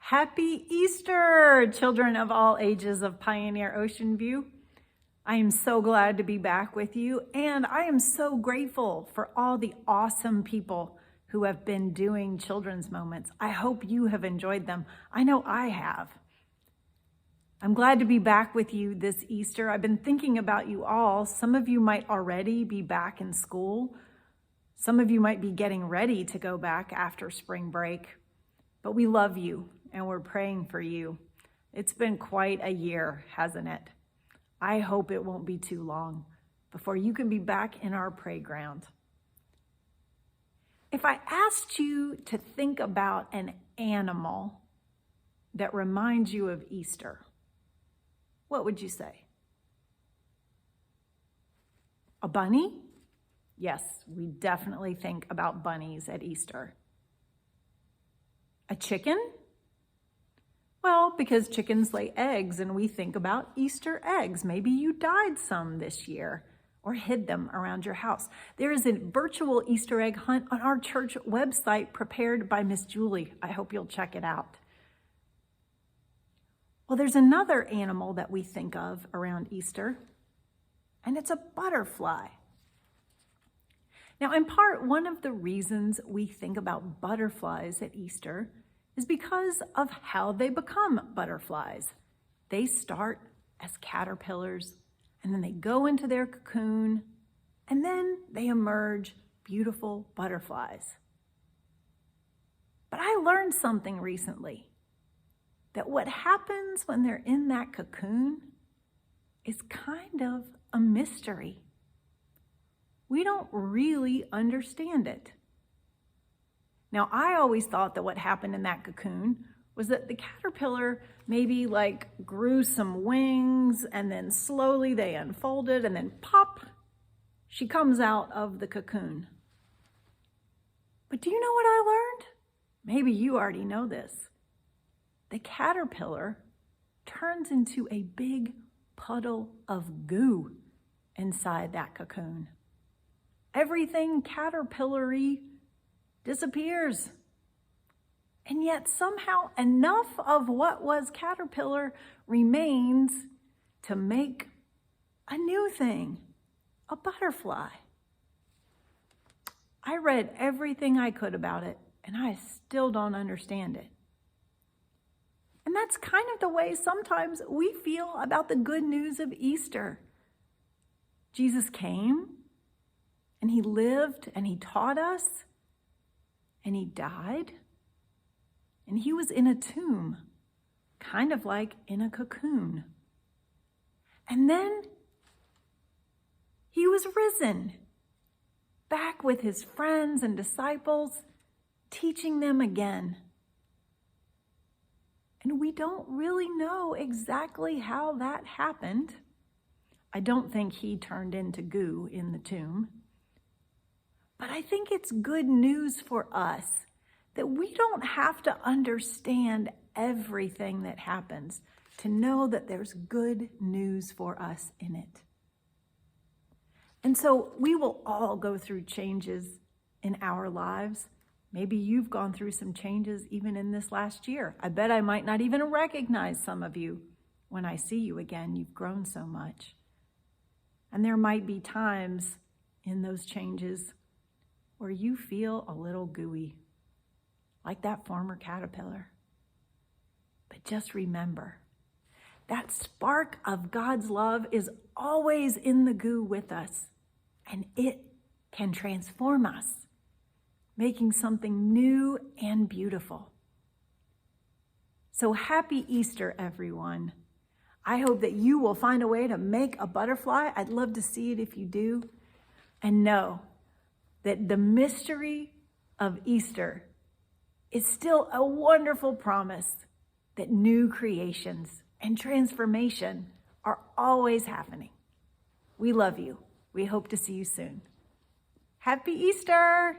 Happy Easter, children of all ages of Pioneer Ocean View. I am so glad to be back with you, and I am so grateful for all the awesome people who have been doing children's moments. I hope you have enjoyed them. I know I have. I'm glad to be back with you this Easter. I've been thinking about you all. Some of you might already be back in school. Some of you might be getting ready to go back after spring break. But we love you, and we're praying for you. It's been quite a year, hasn't it? I hope it won't be too long before you can be back in our playground. If I asked you to think about an animal that reminds you of Easter, what would you say? A bunny? Yes, we definitely think about bunnies at Easter. A chicken? Well, because chickens lay eggs and we think about Easter eggs. Maybe you dyed some this year or hid them around your house. There is a virtual Easter egg hunt on our church website prepared by Miss Julie. I hope you'll check it out. Well, there's another animal that we think of around Easter, and it's a butterfly. Now, in part, one of the reasons we think about butterflies at Easter is because of how they become butterflies. They start as caterpillars, and then they go into their cocoon, and then they emerge beautiful butterflies. But I learned something recently, that what happens when they're in that cocoon is kind of a mystery. We don't really understand it. Now, I always thought that what happened in that cocoon was that the caterpillar maybe grew some wings and then slowly they unfolded and then pop, she comes out of the cocoon. But do you know what I learned? Maybe you already know this. The caterpillar turns into a big puddle of goo inside that cocoon. Everything caterpillar-y disappears. And yet somehow enough of what was caterpillar remains to make a new thing, a butterfly. I read everything I could about it, and I still don't understand it. And that's kind of the way sometimes we feel about the good news of Easter. Jesus came, and he lived, and he taught us, and he died, and he was in a tomb, kind of like in a cocoon. And then he was risen, back with his friends and disciples, teaching them again. And we don't really know exactly how that happened. I don't think he turned into goo in the tomb. But I think it's good news for us that we don't have to understand everything that happens to know that there's good news for us in it. And so we will all go through changes in our lives. Maybe you've gone through some changes even in this last year. I bet I might not even recognize some of you when I see you again. You've grown so much. And there might be times in those changes where you feel a little gooey, like that former caterpillar. But just remember, that spark of God's love is always in the goo with us, and it can transform us, making something new and beautiful. So happy Easter, everyone. I hope that you will find a way to make a butterfly. I'd love to see it if you do. And know that the mystery of Easter is still a wonderful promise that new creations and transformation are always happening. We love you. We hope to see you soon. Happy Easter!